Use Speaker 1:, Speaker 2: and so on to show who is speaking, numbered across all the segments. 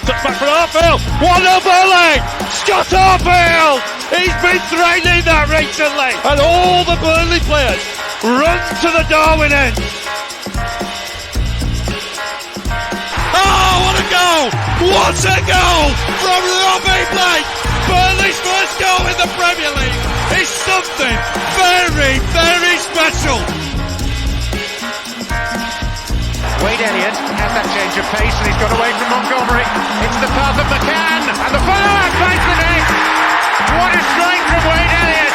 Speaker 1: Touchback from Arfield. 1-0 Burnley. Scott Arfield. He's been threatening that recently. And all the Burnley players run to the Darwin end. Oh, what a goal! What a goal from Robbie Blake! Burnley's first goal in the Premier League is something very, very special.
Speaker 2: Wade Elliott has that change of pace and he's got away from Montgomery. Into the path of McCann and the follow-up finds the net. What a strike from Wade Elliott!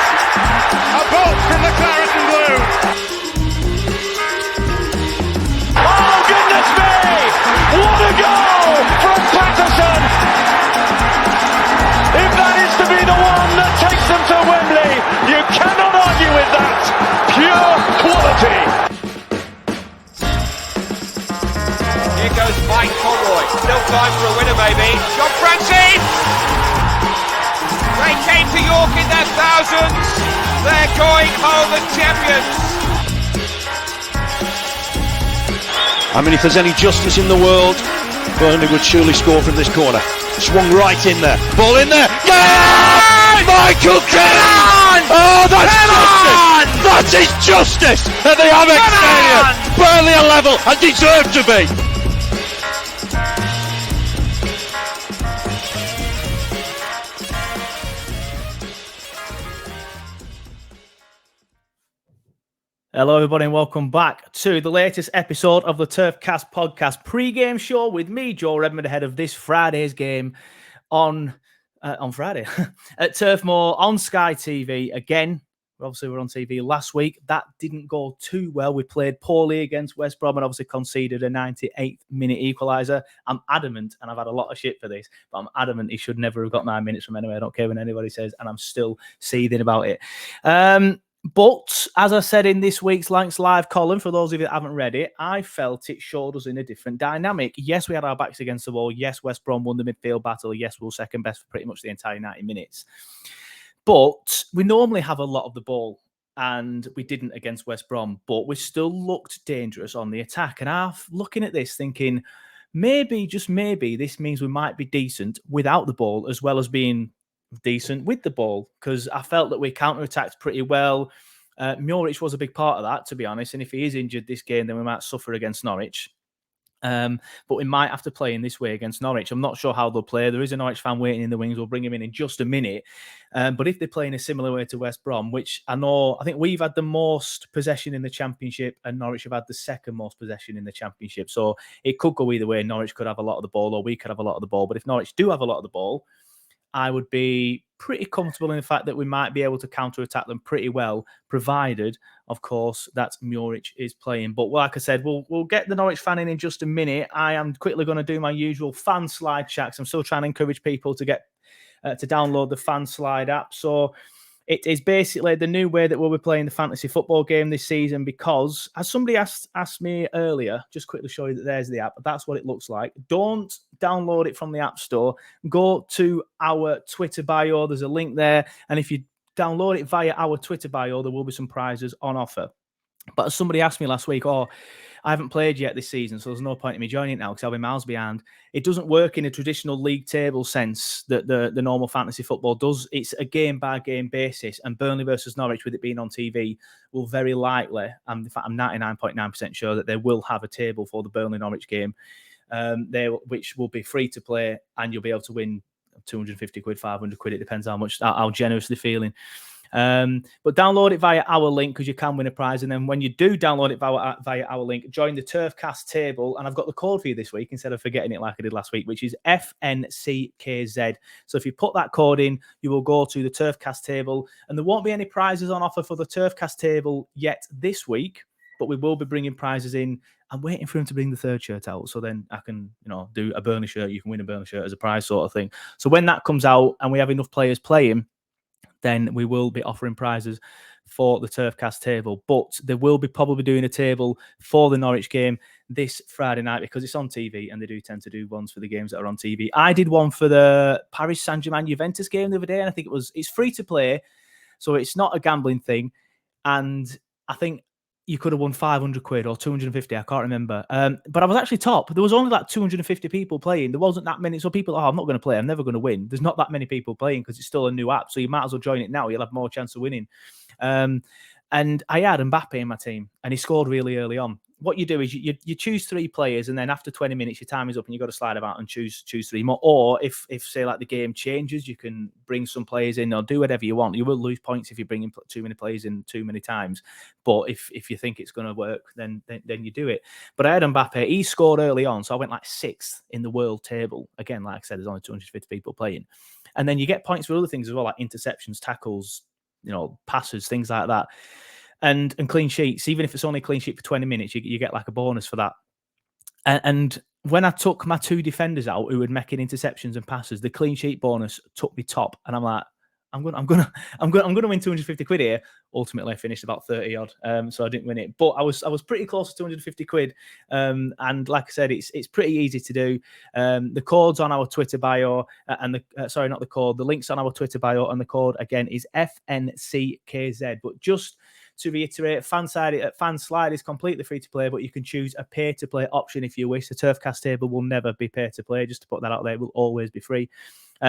Speaker 2: A bolt from the Claret and Blue.
Speaker 1: Oh goodness me! What a goal from Patterson! If that is to be the one that takes them to Wembley, you cannot argue with that. Pure quality.
Speaker 2: Here goes Mike Conroy. Still time for a winner maybe. John Francis! They came to York in their thousands. They're going home as champions.
Speaker 1: I mean, if there's any justice in the world, Burnley would surely score from this corner. Swung right in there. Ball in there. Yeah! Michael Cannon! Oh, that's justice! That is justice at the Amex Stadium. Burnley are level and deserve to be.
Speaker 3: Hello, everybody, and welcome back to the latest episode of the Turfcast podcast pre-game show with me, Joe Redmond, ahead of this Friday's game on Friday at Turf Moor on Sky TV. Again, obviously, we were on TV last week. That didn't go too well. We played poorly against West Brom and obviously conceded a 98th minute equaliser. I'm adamant, and I've had a lot of shit for this, but I'm adamant he should never have got 9 minutes from anywhere. I don't care what anybody says, and I'm still seething about it. But as I said in this week's Lancs Live column, for those of you that haven't read it, I felt it showed us in a different dynamic. Yes, we had our backs against the wall. Yes, West Brom won the midfield battle. Yes, we were second best for pretty much the entire 90 minutes. But we normally have a lot of the ball, and we didn't against West Brom, but we still looked dangerous on the attack. And I'm looking at this thinking, maybe, just maybe, this means we might be decent without the ball as well as being decent with the ball, because I felt that we counter-attacked pretty well. Muric was a big part of that, to be honest, and if he is injured this game, then we might suffer against Norwich. But we might have to play in this way against Norwich. I'm not sure how they'll play. There is a Norwich fan waiting in the wings. We'll bring him in just a minute. But if they play in a similar way to West Brom, which I think we've had the most possession in the Championship and Norwich have had the second most possession in the Championship. So it could go either way. Norwich could have a lot of the ball or we could have a lot of the ball. But if Norwich do have a lot of the ball, I would be pretty comfortable in the fact that we might be able to counter-attack them pretty well, provided, of course, that Muric is playing. But like I said, we'll get the Norwich fan in just a minute. I am quickly going to do my usual fan slide checks. I'm still trying to encourage people to get to download the fan slide app. So it is basically the new way that we'll be playing the fantasy football game this season, because as somebody asked me earlier, just quickly show you that there's the app. That's what it looks like. Don't download it from the App Store. Go to our Twitter bio. There's a link there. And if you download it via our Twitter bio, there will be some prizes on offer. But as somebody asked me last week, I haven't played yet this season, so there's no point in me joining it now because I'll be miles behind. It doesn't work in a traditional league table sense that the normal fantasy football does. It's a game-by-game basis, and Burnley versus Norwich, with it being on TV, will very likely, in fact, I'm 99.9% sure that they will have a table for the Burnley-Norwich game, which will be free to play, and you'll be able to win 250 quid, 500 quid. It depends how generous they're feeling. But download it via our link, because you can win a prize. And then when you do download it via our link, join the Turfcast table. And I've got the code for you this week instead of forgetting it like I did last week, which is FNCKZ. So if you put that code in, you will go to the Turfcast table, and there won't be any prizes on offer for the Turfcast table yet this week, but we will be bringing prizes in. I'm waiting for him to bring the third shirt out, so then I can, do a Burnley shirt. You can win a Burnley shirt as a prize sort of thing. So when that comes out and we have enough players playing, then we will be offering prizes for the Turfcast table. But they will be probably doing a table for the Norwich game this Friday night, because it's on TV, and they do tend to do ones for the games that are on TV. I did one for the Paris Saint-Germain Juventus game the other day, and I think it's free to play, so it's not a gambling thing. And I think you could have won 500 quid or 250. I can't remember. But I was actually top. There was only like 250 people playing. There wasn't that many. So people, I'm not going to play. I'm never going to win. There's not that many people playing because it's still a new app. So you might as well join it now. You'll have more chance of winning. And I had Mbappe in my team, and he scored really early on. What you do is you choose 3 players, and then after 20 minutes, your time is up, and you've got to slide about and choose 3 more. Or if say like the game changes, you can bring some players in or do whatever you want. You will lose points if you bring in too many players in too many times. But if you think it's going to work, then you do it. But I had Mbappe. He scored early on, so I went like 6th in the world table. Again, like I said, there's only 250 people playing, and then you get points for other things as well, like interceptions, tackles, passes, things like that. And clean sheets, even if it's only a clean sheet for 20 minutes, you get like a bonus for that. And when I took my 2 defenders out who were making interceptions and passes, the clean sheet bonus took me top. And I'm like, I'm gonna win 250 quid here. Ultimately, I finished about 30 odd, so I didn't win it. But I was pretty close to 250 quid. And like I said, it's pretty easy to do. The code's on our Twitter bio, and the link's on our Twitter bio, and the code again is FNCKZ. But just to reiterate, Fanslide is completely free to play, but you can choose a pay to play option if you wish. The Turfcast table will never be pay to play. Just to put that out there, it will always be free.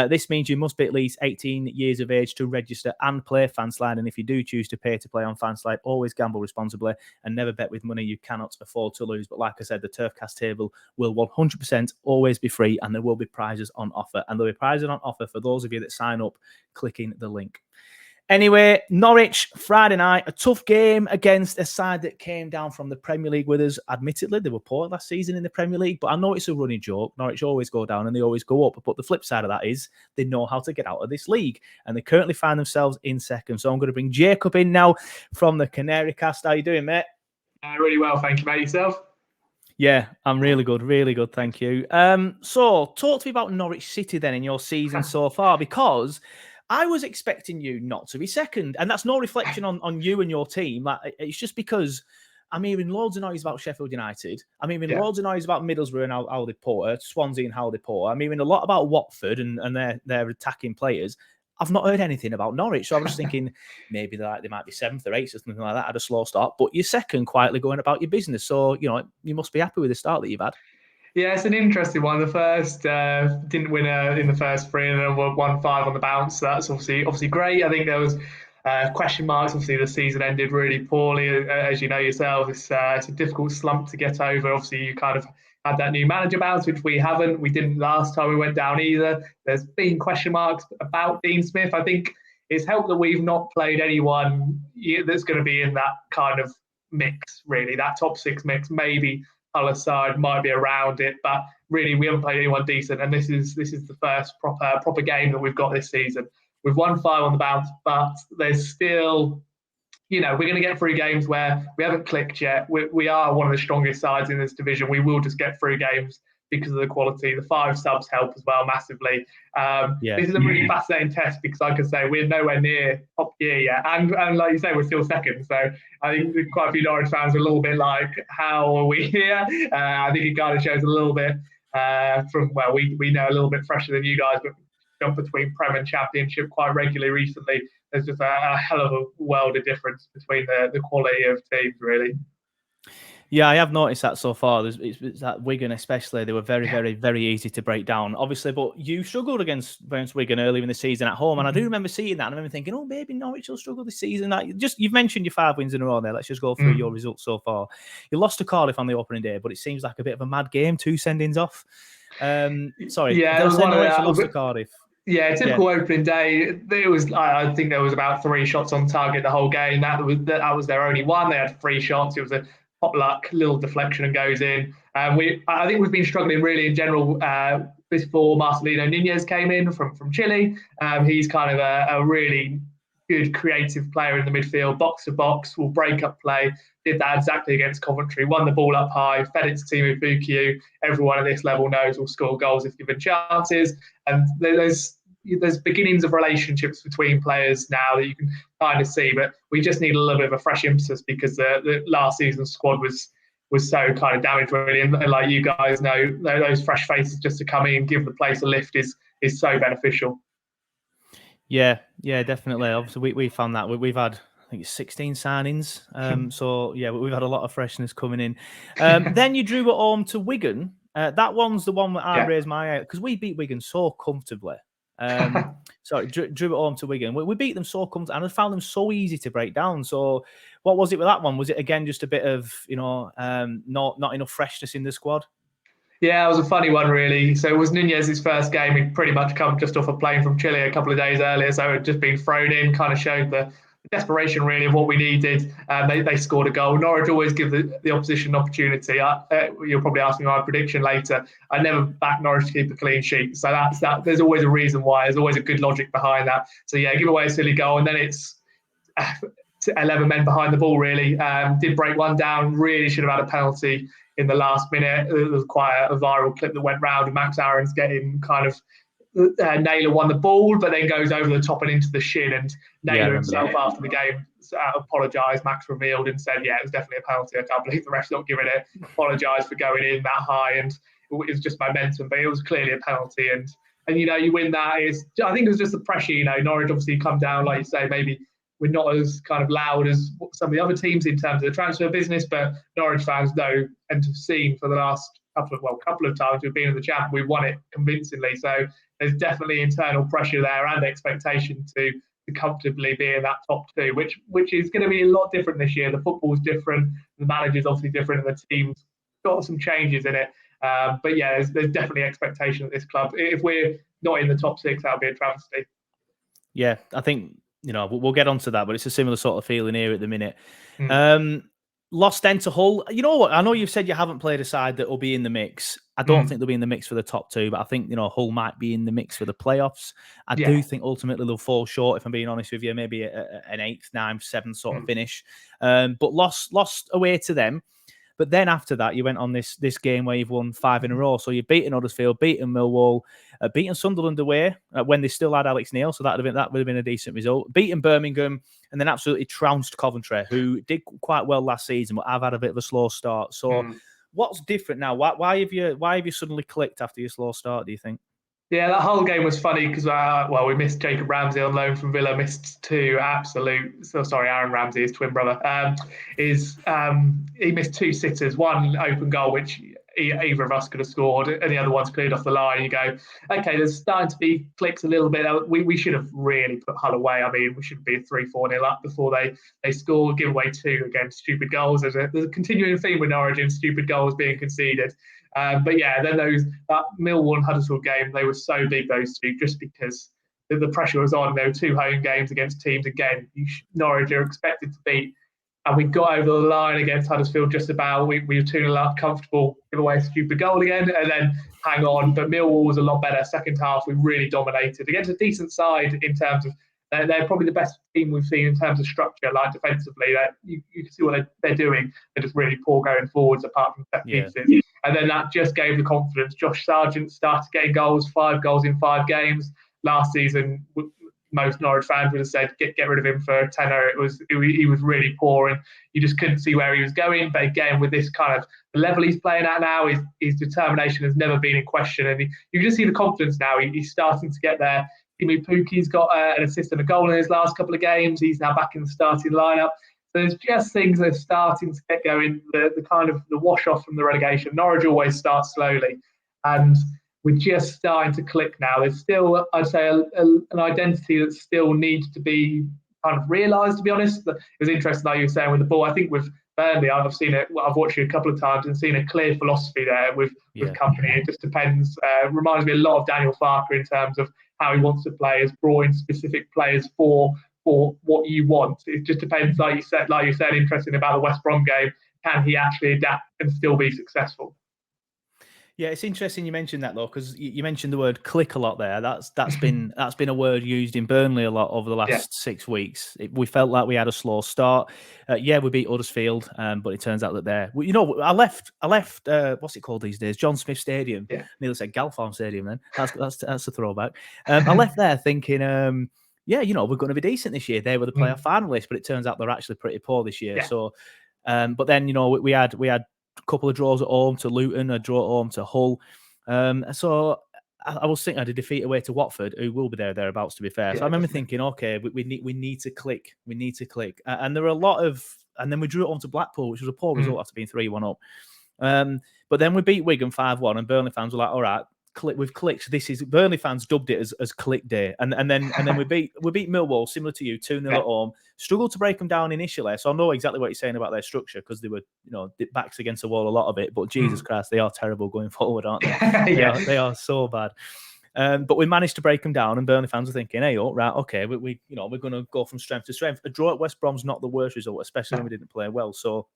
Speaker 3: This means you must be at least 18 years of age to register and play Fanslide. And if you do choose to pay to play on Fanslide, always gamble responsibly and never bet with money you cannot afford to lose. But like I said, the Turfcast table will 100% always be free, and there will be prizes on offer. And there'll be prizes on offer for those of you that sign up clicking the link. Anyway, Norwich, Friday night, a tough game against a side that came down from the Premier League with us. Admittedly, they were poor last season in the Premier League, but I know it's a running joke. Norwich always go down and they always go up. But the flip side of that is they know how to get out of this league, and they currently find themselves in second. So I'm going to bring Jacob in now from the Canary cast. How you doing, mate?
Speaker 4: Really well, thank you, mate. Yourself?
Speaker 3: Yeah, I'm really good. Thank you. So talk to me about Norwich City then in your season so far, because I was expecting you not to be second, and that's no reflection on you and your team. It's just because I'm hearing loads of noise about Sheffield United. I'm hearing loads of noise about Middlesbrough and how they poor, Swansea and how they poor. I'm hearing a lot about Watford and their attacking players. I've not heard anything about Norwich, so I was just thinking maybe they might be 7th or 8th or something like that at a slow start. But you're second, quietly going about your business, so you must be happy with the start that you've had.
Speaker 4: Yeah, it's an interesting one. The first didn't win in the first 3 and then won 5 on the bounce. So that's obviously great. I think there was question marks. Obviously, the season ended really poorly, as you know yourself. It's a difficult slump to get over. Obviously, you kind of had that new manager bounce, which we haven't. We didn't last time we went down either. There's been question marks about Dean Smith. I think it's helped that we've not played anyone that's going to be in that kind of mix, really, that top 6 mix. Maybe Hull side might be around it, but really we haven't played anyone decent, and this is the first proper game that we've got this season. We've won 5 on the bounce, but there's still, we're going to get through games where we haven't clicked yet. We are one of the strongest sides in this division. We will just get through games because of the quality. The 5 subs help as well massively. This is a really fascinating test because, like I say, we're nowhere near top gear yet, and like you say, we're still second. So I think quite a few Norwich fans are a little bit like, how are we here? I think it kind of shows a little bit we know a little bit fresher than you guys, but jump between Prem and Championship quite regularly recently. There's just a hell of a world of difference between the quality of teams, really.
Speaker 3: Yeah, I have noticed that so far. It's that Wigan especially, they were very, very, very easy to break down, obviously. But you struggled against Wigan earlier in the season at home, and I do remember seeing that. And I remember thinking, oh, maybe Norwich will struggle this season. You've mentioned your 5 wins in a row there. Let's just go through your results so far. You lost to Cardiff on the opening day, but it seems like a bit of a mad game. 2 sendings off. Sorry,
Speaker 4: yeah, it was one of
Speaker 3: lost to Cardiff.
Speaker 4: Yeah, typical opening day. It was. I think there was about 3 shots on target the whole game. That was their only one. They had 3 shots. It was a pot luck, little deflection and goes in. I think we've been struggling really in general before Marcelino Nunez came in from Chile. He's kind of a really good creative player in the midfield, box to box, will break up play. Did that exactly against Coventry, won the ball up high, fed it to Timu Bukiu. Everyone at this level knows will score goals if given chances. And there's beginnings of relationships between players now that you can kind of see, but we just need a little bit of a fresh emphasis because the last season's squad was so kind of damaged really, and like you guys know, those fresh faces just to come in and give the place a lift is so beneficial.
Speaker 3: Yeah, definitely. Obviously, we found that we've had think it's 16 signings. So yeah, we've had a lot of freshness coming in. Then you drew at home to Wigan. That one's the one that I raised my eye because we beat Wigan so comfortably. Sorry, drew at home to Wigan. We beat them so comfortably, and I found them so easy to break down. So what was it with that one? Was it again just a bit of not enough freshness in the squad?
Speaker 4: Yeah, it was a funny one, really. So it was Nunez's first game. He'd pretty much come just off a plane from Chile a couple of days earlier. So it had just been thrown in, kind of showed the desperation, really, of what we needed. They scored a goal. Norwich always give the opposition an opportunity. You'll probably ask me my prediction later. I never back Norwich to keep a clean sheet. So that's that. There's always a reason why. There's always a good logic behind that. So, yeah, give away a silly goal. And then it's 11 men behind the ball, really. Did break one down. Really should have had a penalty in the last minute. There was quite a viral clip that went round of Max Aaron's getting kind of Naylor won the ball, but then goes over the top and into the shin. And Naylor himself after the game apologised. Max revealed and said, yeah, it was definitely a penalty. I can't believe the ref's not giving it. Apologised for going in that high. And it was just momentum, but it was clearly a penalty. And you win that. I think it was just the pressure. Norwich obviously come down, like you say, maybe we're not as kind of loud as some of the other teams in terms of the transfer business, but Norwich fans know and have seen for the last couple of times we've been in the champ, we've won it convincingly. So there's definitely internal pressure there and expectation to comfortably be in that top two, which is going to be a lot different this year. The football's different, the manager's obviously different, and the team's got some changes in it. But yeah, there's definitely expectation at this club. If we're not in the top six, that'll be a travesty.
Speaker 3: Yeah, I think we'll get onto that, but it's a similar sort of feeling here at the minute. Lost then to Hull. You know what? I know you've said you haven't played a side that will be in the mix. I don't think they'll be in the mix for the top two, but I think Hull might be in the mix for the playoffs. I do think ultimately they'll fall short, if I'm being honest with you, maybe an 8th, 9th, 7th sort of finish. But lost away to them. But then after that, you went on this game where you've won 5 in a row. So you've beaten Huddersfield, beaten Millwall, beaten Sunderland away when they still had Alex Neil. So that would have been a decent result. Beaten Birmingham and then absolutely trounced Coventry, who did quite well last season, but have had a bit of a slow start. So what's different now? Why have you suddenly clicked after your slow start, do you think?
Speaker 4: Yeah, that whole game was funny because, we missed Jacob Ramsey on loan from Villa, missed 2 Aaron Ramsey, his twin brother, he missed 2 sitters, 1 open goal, which either of us could have scored, and the other one's cleared off the line. You go, okay, there's starting to be clicks a little bit. We should have really put Hull away. I mean, we should be 3-4-0 up before they score, give away 2 again, stupid goals. There's a continuing theme with Norwich and stupid goals being conceded. But yeah, then that Millwall and Huddersfield game, they were so big, those 2, just because the pressure was on. There were 2 home games against teams, again, Norwich are expected to beat. And we got over the line against Huddersfield just about. We were 2-0 up, comfortable, give away a stupid goal again, and then hang on. But Millwall was a lot better. Second half, we really dominated against a decent side in terms of they're probably the best team we've seen in terms of structure, like defensively. That you can see what they're doing. They're just really poor going forwards, apart from set pieces. And then that just gave the confidence. Josh Sargent started getting goals, 5 goals in 5 games. Last season, most Norwich fans would have said, get rid of him for a tenner. He was really poor, and you just couldn't see where he was going. But again, with this kind of the level he's playing at now, his determination has never been in question, and you can just see the confidence now. He's starting to get there. Timu Puki's got an assist and a goal in his last couple of games. He's now back in the starting lineup. So there's just things that are starting to get going. The kind of the wash off from the relegation. Norwich always starts slowly, and we're just starting to click now. There's still, I'd say, an identity that still needs to be kind of realised, to be honest. It was interesting, like you were saying, with the ball. I think with Burnley, I've seen it. I've watched it a couple of times and seen a clear philosophy there with company. It just depends. Reminds me a lot of Daniel Farker in terms of how he wants to play. Has brought in specific players for what you want. It just depends, like you said, interesting about the West Brom game. Can he actually adapt and still be successful?
Speaker 3: Yeah, it's interesting you mentioned that though, because you mentioned the word click a lot there. That's been a word used in Burnley a lot over the last 6 weeks. We felt like we had a slow start. We beat Huddersfield, but it turns out that I left. What's it called these days? John Smith Stadium. Yeah. Nearly said Galfarm Stadium. Then that's a throwback. I left there thinking, we're going to be decent this year. They were the playoff finalists, but it turns out they're actually pretty poor this year. Yeah. So, but then we had a couple of draws at home to Luton, a draw at home to Hull. So I was thinking I had a defeat away to Watford, who will be thereabouts, to be fair. So I remember thinking, okay, we need to click. We need to click. And there were a lot of, and then we drew it on to Blackpool, which was a poor result after being 3-1 up. But then we beat Wigan 5-1, and Burnley fans were like, all right, we've clicked. This is Burnley fans dubbed it as click day. And then we beat Millwall, similar to you, 2-0 at home. Struggled to break them down initially. So I know exactly what you're saying about their structure, because they were, backs against the wall a lot of it. But Jesus Christ, they are terrible going forward, aren't they? They are so bad. But we managed to break them down, and Burnley fans are thinking, "Hey, right, okay, we're going to go from strength to strength." A draw at West Brom's not the worst result, especially when we didn't play well. So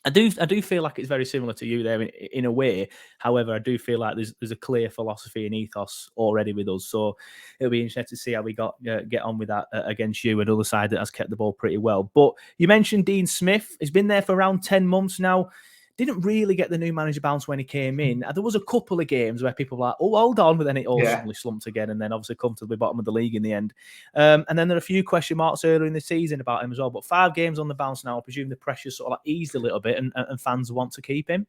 Speaker 3: I do feel like it's very similar to you there in a way. However, I do feel like there's a clear philosophy and ethos already with us. So it'll be interesting to see how we get on with that against you, another side that has kept the ball pretty well. But you mentioned Dean Smith. He's been there for around 10 months now. Didn't really get the new manager bounce when he came in. There was a couple of games where people were like, oh, hold on, but then it all suddenly slumped again, and then obviously come to the bottom of the league in the end. And then there are a few question marks earlier in the season about him as well. But 5 games on the bounce now, I presume the pressure sort of like eased a little bit, and fans want to keep him.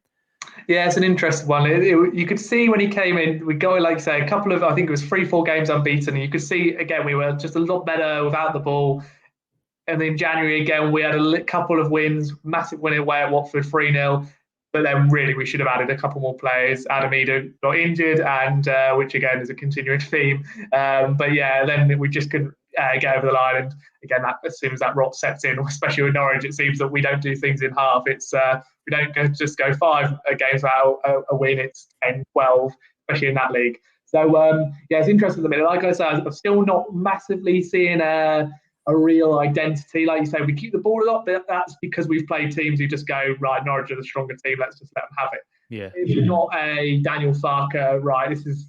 Speaker 4: Yeah, it's an interesting one. You could see when he came in, we got, like say, a couple of, I think it was 3-4 games unbeaten. And you could see, again, we were just a lot better without the ball. And then January, again, we had a couple of wins, massive win away at Watford, 3-0. But then really we should have added a couple more players. Adam Eden got injured, and which again is a continuing theme. But yeah, then we just couldn't get over the line. And again, as soon as that rot sets in, especially with Norwich, it seems that we don't do things in half. It's we don't just go 5 games without a win. It's 10, 12, especially in that league. So yeah, it's interesting at the minute. Like I said, I'm still not massively seeing a real identity. Like you say, we keep the ball a lot, but that's because we've played teams who just go, right, Norwich are the stronger team, let's just let them have it.
Speaker 3: Yeah.
Speaker 4: It's not a Daniel Farker, right, this is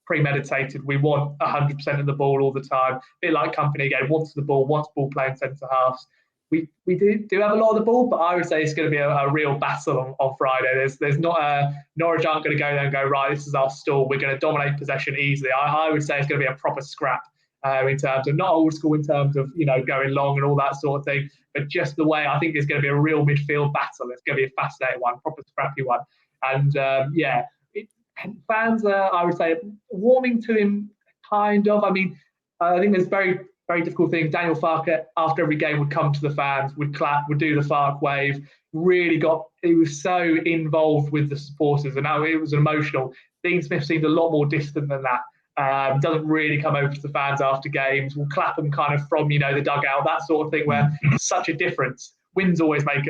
Speaker 4: premeditated, we want 100% of the ball all the time. A bit like Company again, wants the ball, wants ball playing centre halves. We do have a lot of the ball, but I would say it's going to be a real battle on Friday. There's not Norwich aren't going to go there and go, right, this is our stall, we're going to dominate possession easily. I would say it's going to be a proper scrap. In terms of not old school, in terms of going long and all that sort of thing, but just the way I think it's going to be a real midfield battle. It's going to be a fascinating one, proper scrappy one, and fans are, I would say, warming to him kind of. I mean, I think there's very very difficult things. Daniel Farke after every game would come to the fans, would clap, would do the Farke wave. He was so involved with the supporters, and now it was emotional. Dean Smith seemed a lot more distant than that. Doesn't really come over to the fans after games. Will clap them kind of from the dugout, that sort of thing. Where it's such a difference. Wins always make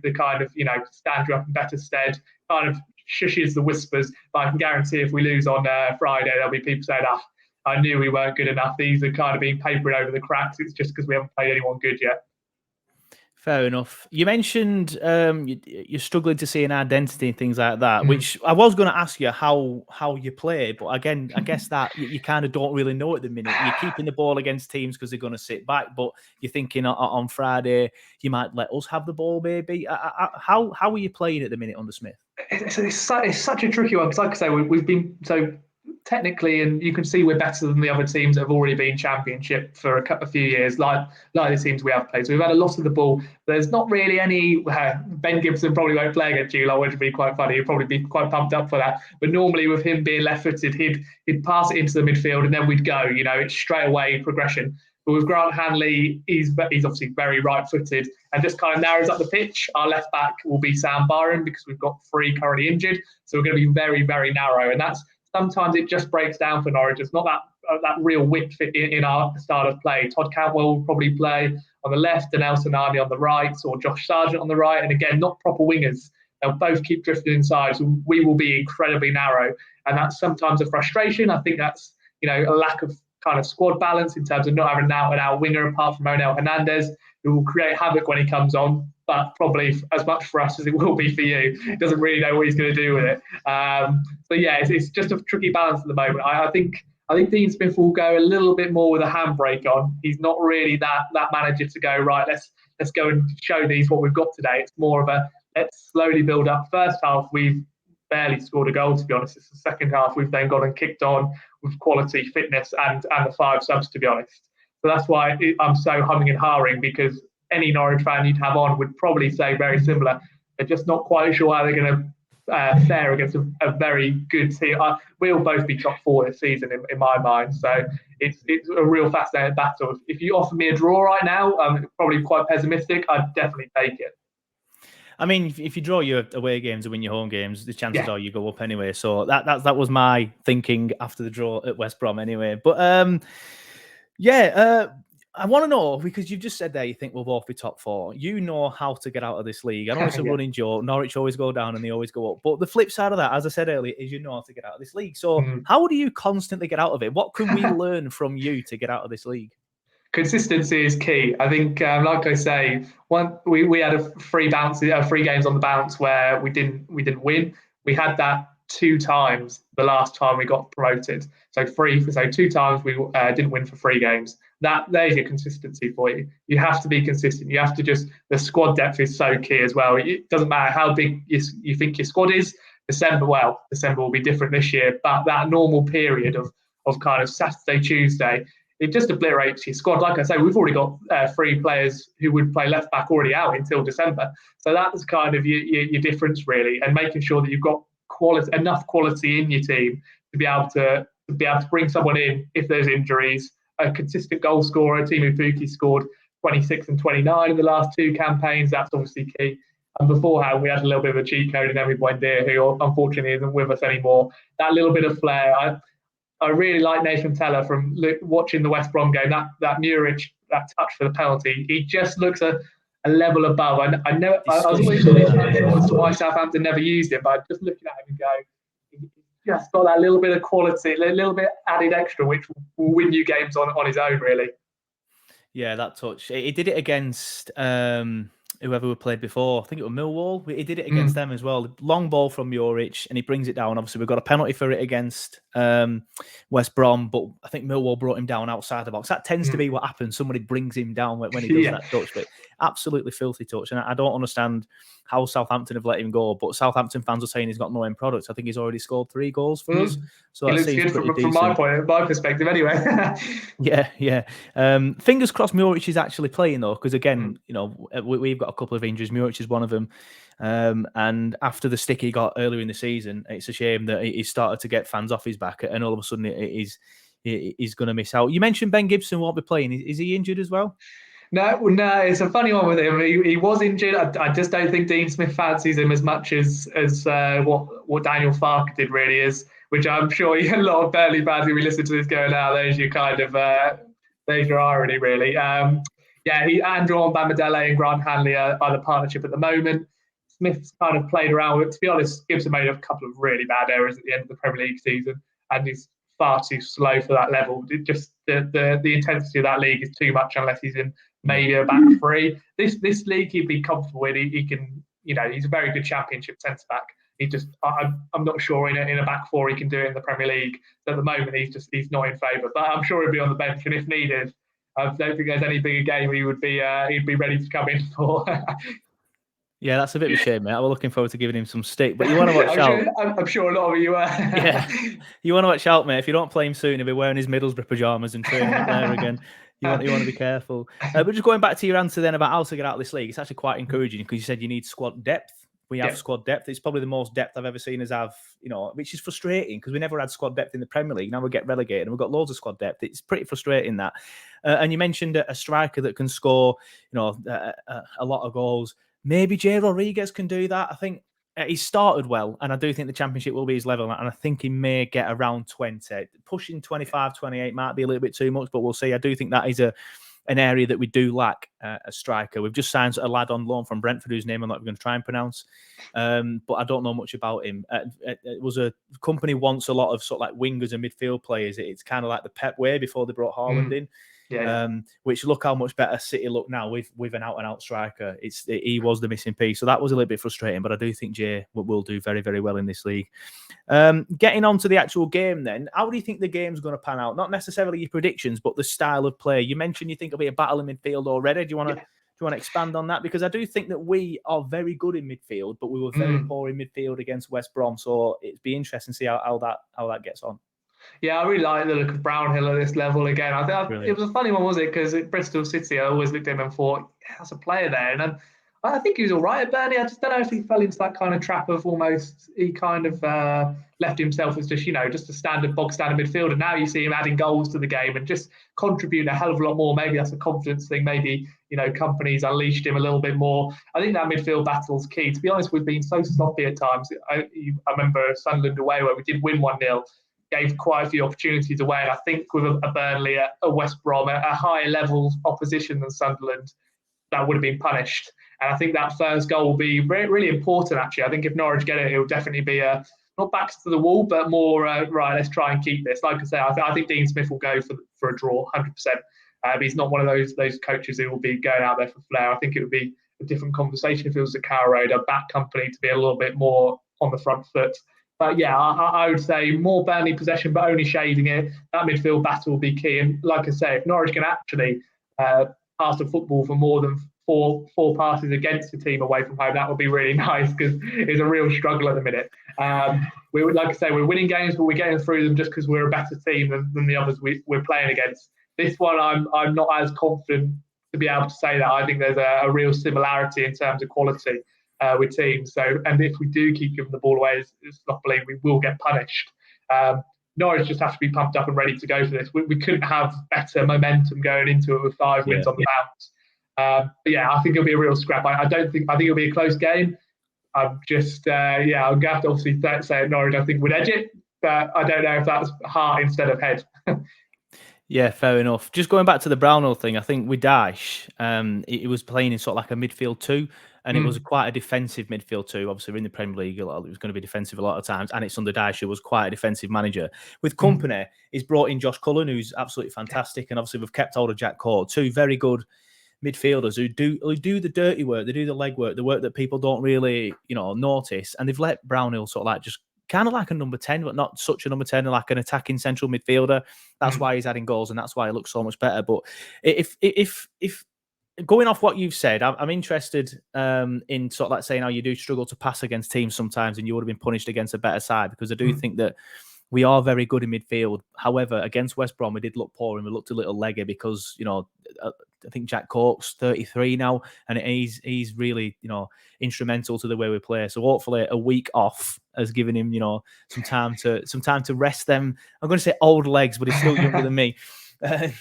Speaker 4: the kind of stand you up in better stead. Kind of shushes the whispers. But I can guarantee if we lose on Friday, there'll be people saying, I knew we weren't good enough. These are kind of being papered over the cracks. It's just because we haven't played anyone good yet.
Speaker 3: Fair enough. You mentioned you're struggling to see an identity and things like that, which I was going to ask you how you play, but again, I guess that you kind of don't really know at the minute. You're keeping the ball against teams because they're going to sit back, but you're thinking on Friday you might let us have the ball, maybe. How are you playing at the minute under Smith?
Speaker 4: It's such a tricky one because, like I say, we've been so. Technically, and you can see we're better than the other teams that have already been championship for a few years, like the teams we have played. So we've had a lot of the ball. There's not really any. Ben Gibson probably won't play against you, which would be quite funny. He'd probably be quite pumped up for that. But normally, with him being left-footed, he'd pass it into the midfield and then we'd go. It's straight away progression. But with Grant Hanley, he's obviously very right-footed and just kind of narrows up the pitch. Our left back will be Sam Byron because we've got 3 currently injured, so we're going to be very, very narrow, and that's. Sometimes it just breaks down for Norwich. It's not that real width in our style of play. Todd Cantwell will probably play on the left and El Sanani on the right, or Josh Sargent on the right. And again, not proper wingers. They'll both keep drifting inside. So we will be incredibly narrow. And that's sometimes a frustration. I think that's a lack of kind of squad balance in terms of not having an out-and-out winger apart from Onel Hernandez, who will create havoc when he comes on. But probably as much for us as it will be for you. He doesn't really know what he's going to do with it. So yeah, it's just a tricky balance at the moment. I think Dean Smith will go a little bit more with a handbrake on. He's not really that manager to go, right, let's go and show these what we've got today. It's more of a let's slowly build up. First half, we've barely scored a goal, to be honest. It's the second half we've then gone and kicked on with quality, fitness and the 5 subs, to be honest. So that's why I'm so humming and hawing, because any Norwich fan you'd have on would probably say very similar. They're just not quite sure how they're going to fair against a very good team. We'll both be top 4 this season in my mind. So it's a real fascinating battle. If you offer me a draw right now, I'm probably quite pessimistic. I'd definitely take it.
Speaker 3: I mean, if you draw your away games and win your home games, the chances are you go up anyway. So that was my thinking after the draw at West Brom anyway. But I want to know, because you've just said there you think we'll both be top 4. You know how to get out of this league. I know it's a running joke. Norwich always go down and they always go up. But the flip side of that, as I said earlier, is you know how to get out of this league. So how do you constantly get out of it? What can we learn from you to get out of this league?
Speaker 4: Consistency is key. I think, like I say, we had a free games on the bounce where we didn't win. We had that 2 times the last time we got promoted. So 2 times we didn't win for 3 games. There's your consistency for you. You have to be consistent. You have to the squad depth is so key as well. It doesn't matter how big you think your squad is. December will be different this year, but that normal period of kind of Saturday, Tuesday, it just obliterates your squad. Like I say, we've already got 3 players who would play left back already out until December. So that's kind of your difference really, and making sure that you've got enough quality in your team to be able to bring someone in if there's injuries. A consistent goal scorer. Timu Pukki scored 26 and 29 in the last 2 campaigns. That's obviously key. And beforehand, we had a little bit of a cheat code in Emi Buendia, who unfortunately isn't with us anymore. That little bit of flair. I really like Nathan Teller from watching the West Brom game. That Muric, that touch for the penalty, he just looks a level above. I know I was always as to why Southampton never used him, but just looking at him and go, he's just got that little bit of quality, a little bit added extra, which will win you games on his own, really.
Speaker 3: Yeah, that touch. He did it against whoever we played before. I think it was Millwall. He did it against them as well. Long ball from Muric, and he brings it down. Obviously, we've got a penalty for it against West Brom, but I think Millwall brought him down outside the box. That tends to be what happens. Somebody brings him down when he does that touch. But absolutely filthy touch. And I don't understand how Southampton have let him go, but Southampton fans are saying he's got no end product. I think he's already scored 3 goals for us. So
Speaker 4: it looks good from my perspective anyway.
Speaker 3: Yeah. Fingers crossed Muric is actually playing though, because again, we've got a couple of injuries. Muric is one of them. And after the stick he got earlier in the season, it's a shame that he started to get fans off his back, and all of a sudden he's going to miss out. You mentioned Ben Gibson won't be playing. Is he injured as well?
Speaker 4: No, it's a funny one with him. He was injured. I just don't think Dean Smith fancies him as much as what Daniel Farke did really is, which I'm sure a lot of Burnley fans who we listen to this going, there's your kind of there's your irony really. Andrew Mbamidele and Grant Hanley are the partnership at the moment. Smith's kind of played around with it. To be honest, Gibson made a couple of really bad errors at the end of the Premier League season, and he's far too slow for that level. The intensity of that league is too much unless he's in maybe a back 3. This league he'd be comfortable with. He can, he's a very good Championship centre back. I'm not sure in a back 4 he can do it in the Premier League. So at the moment he's not in favour, but I'm sure he'll be on the bench, and if needed, I don't think there's any bigger game he'd be ready to come in for.
Speaker 3: Yeah, that's a bit of a shame, mate. I was looking forward to giving him some stick, but you want to watch out.
Speaker 4: I'm sure a lot of you are.
Speaker 3: Yeah, you want to watch out, mate. If you don't play him soon, he'll be wearing his Middlesbrough pyjamas and training up there again. You want to be careful. But just going back to your answer then about how to get out of this league, it's actually quite encouraging because you said you need squad depth. We have squad depth. It's probably the most depth I've ever seen us have, which is frustrating because we never had squad depth in the Premier League. Now we get relegated and we've got loads of squad depth. It's pretty frustrating that. And you mentioned a striker that can score, a lot of goals. Maybe Jay Rodriguez can do that. I think he started well, and I do think the Championship will be his level, and I think he may get around 20. Pushing 25, 28 might be a little bit too much, but we'll see. I do think that is an area that we do lack a striker. We've just signed a lad on loan from Brentford whose name I'm not going to try and pronounce, but I don't know much about him. It was a company wants a lot of sort of like wingers and midfield players. It's kind of like the Pep way before they brought Haaland in. Which look how much better City look now with an out-and-out striker. He was the missing piece, so that was a little bit frustrating. But I do think Jay will do very, very well in this league. Getting on to the actual game, then, how do you think the game's going to pan out? Not necessarily your predictions, but the style of play. You mentioned you think it'll be a battle in midfield already. Do you want to expand on that? Because I do think that we are very good in midfield, but we were very poor in midfield against West Brom. So it'd be interesting to see how that gets on.
Speaker 4: Yeah, I really like the look of Brownhill at this level again. I think it was a funny one, was it? Because at Bristol City, I always looked at him and thought, that's a player there. And then I think he was all right at Burnley. I just don't know if he fell into that kind of trap of almost, he kind of left himself as just, just a standard bog standard midfielder. Now you see him adding goals to the game and just contributing a hell of a lot more. Maybe that's a confidence thing. Maybe, companies unleashed him a little bit more. I think that midfield battle's key. To be honest, we've been so sloppy at times. I remember Sunderland away where we did win 1-0. Gave quite a few opportunities away. And I think with a Burnley, a West Brom, a higher level opposition than Sunderland, that would have been punished. And I think that first goal will be really important, actually. I think if Norwich get it, it will definitely be not backs to the wall, but more, right, let's try and keep this. Like I say, I think Dean Smith will go for a draw, 100%. He's not one of those coaches who will be going out there for flair. I think it would be a different conversation if it was a Carrow Road, a back company to be a little bit more on the front foot. But yeah, I would say more Burnley possession, but only shading it. That midfield battle will be key. And like I say, if Norwich can actually pass the football for more than four passes against the team away from home, that would be really nice because it's a real struggle at the minute. We would, like I say, we're winning games, but we're getting through them just because we're a better team than the others we're playing against. This one, I'm not as confident to be able to say that. I think there's a real similarity in terms of quality with teams. So, and if we do keep giving the ball away as sloppily, we will get punished. Norwich just have to be pumped up and ready to go for this. We couldn't have better momentum going into it with 5 wins on the bounce. But yeah, I think it'll be a real scrap. I think it'll be a close game. I'm just, I'm going to have to obviously say Norwich, I think, would edge it, but I don't know if that's heart instead of head.
Speaker 3: Yeah, fair enough. Just going back to the Brownhill thing, I think with Daesh, it was playing in sort of like a midfield 2, and it was quite a defensive midfield 2. Obviously, we're in the Premier League, it was going to be defensive a lot of times, and it's under Daesh, who was quite a defensive manager. With Company, he's brought in Josh Cullen, who's absolutely fantastic, and obviously we've kept hold of Jack Court, 2 very good midfielders who do the dirty work, they do the legwork, the work that people don't really, notice, and they've let Brownhill sort of like just kind of like a number 10, but not such a number 10, like an attacking central midfielder. That's why he's adding goals, and that's why it looks so much better. But if going off what you've said, I'm interested in sort of like saying how you do struggle to pass against teams sometimes, and you would have been punished against a better side, because I do think that we are very good in midfield. However, against West Brom, we did look poor and we looked a little leggy because, I think Jack Cork's 33 now, and he's really, instrumental to the way we play. So hopefully a week off has given him, some time to rest them. I'm going to say old legs, but he's still younger than me.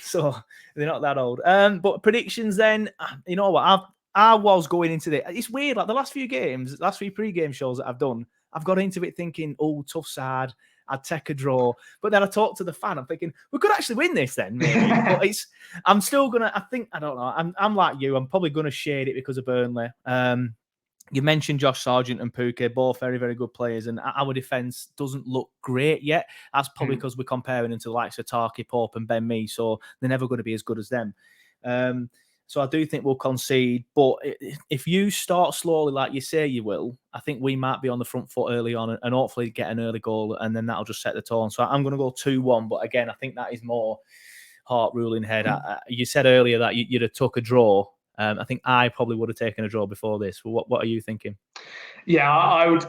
Speaker 3: So they're not that old. But predictions then, you know what? I was going into it. It's weird. Like the last few pre-game shows that I've done, I've got into it thinking, oh, tough side. I'd take a draw. But then I talked to the fan. I'm thinking, we could actually win this then, maybe. But I'm still going to, I don't know. I'm like you. I'm probably going to shade it because of Burnley. You mentioned Josh Sargent and Puke, both very, very good players. And our defence doesn't look great yet. That's probably because we're comparing them to the likes of Tarky, Pope and Ben Mee. So they're never going to be as good as them. So I do think we'll concede. But if you start slowly like you say you will, I think we might be on the front foot early on and hopefully get an early goal, and then that'll just set the tone. So I'm going to go 2-1. But again, I think that is more heart ruling head. You said earlier that you'd have took a draw. I think I probably would have taken a draw before this. What are you thinking?
Speaker 4: Yeah, I would.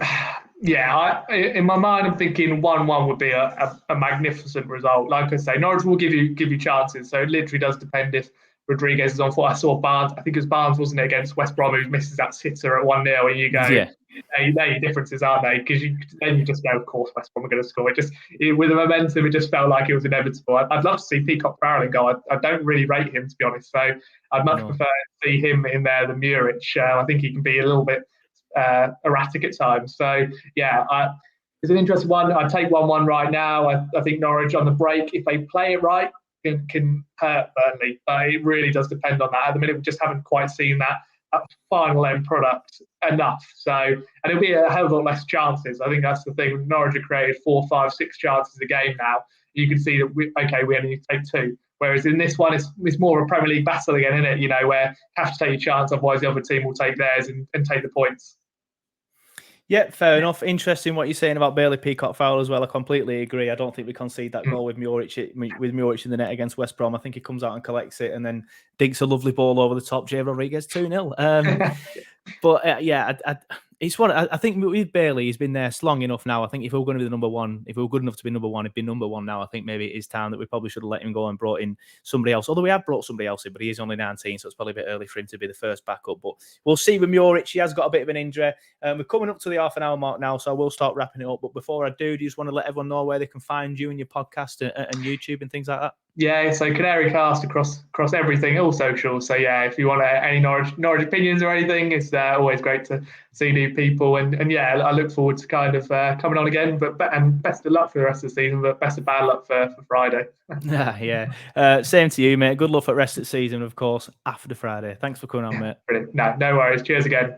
Speaker 4: Yeah, in my mind, I'm thinking 1-1 would be a magnificent result. Like I say, Norwich will give you chances. So it literally does depend if Rodriguez is on foot. I saw Barnes. I think it was Barnes, wasn't it, against West Brom, who misses that sitter at 1-0, and you go,
Speaker 3: yeah.
Speaker 4: They're your differences, aren't they? Because then you just go, of course, West Brom are going to score. With the momentum, it just felt like it was inevitable. I'd love to see Peacock Farrelly go. I don't really rate him, to be honest. So I'd much prefer to see him in there than Muric. I think he can be a little bit erratic at times. So yeah, it's an interesting one. I'd take 1-1 right now. I think Norwich on the break, if they play it right, can hurt Burnley. But it really does depend on that. At the minute, we just haven't quite seen that final end product enough. So, and it'll be a hell of a lot less chances. I think that's the thing. Norwich have created 4, 5, 6 chances a game now. You can see that we only need to take 2. Whereas in this one, it's more of a Premier League battle again, isn't it? Where you have to take your chance, otherwise the other team will take theirs and take the points.
Speaker 3: Yeah, fair enough. Interesting what you're saying about Bailey Peacock foul as well. I completely agree. I don't think we concede that goal with Muric in the net against West Brom. I think he comes out and collects it and then dinks a lovely ball over the top. Jay Rodriguez 2-0. But It's one. I think with Bailey, he's been there long enough now. I think if we were going to be the number one, if we were good enough to be number one, he'd be number one now. I think maybe it is time that we probably should have let him go and brought in somebody else. Although we have brought somebody else in, but he is only 19, so it's probably a bit early for him to be the first backup. But we'll see with Muric. He has got a bit of an injury. We're coming up to the half an hour mark now, so I will start wrapping it up. But before I do you just want to let everyone know where they can find you and your podcast and YouTube and things like that?
Speaker 4: Yeah, so Canary Cast across everything, all socials. So yeah, if you want any Norwich opinions or anything, it's always great to see new people. And yeah, I look forward to kind of coming on again. And best of luck for the rest of the season, but best of bad luck for Friday.
Speaker 3: Yeah. Same to you, mate. Good luck for the rest of the season, of course, after Friday. Thanks for coming on, mate.
Speaker 4: Brilliant. No worries. Cheers again.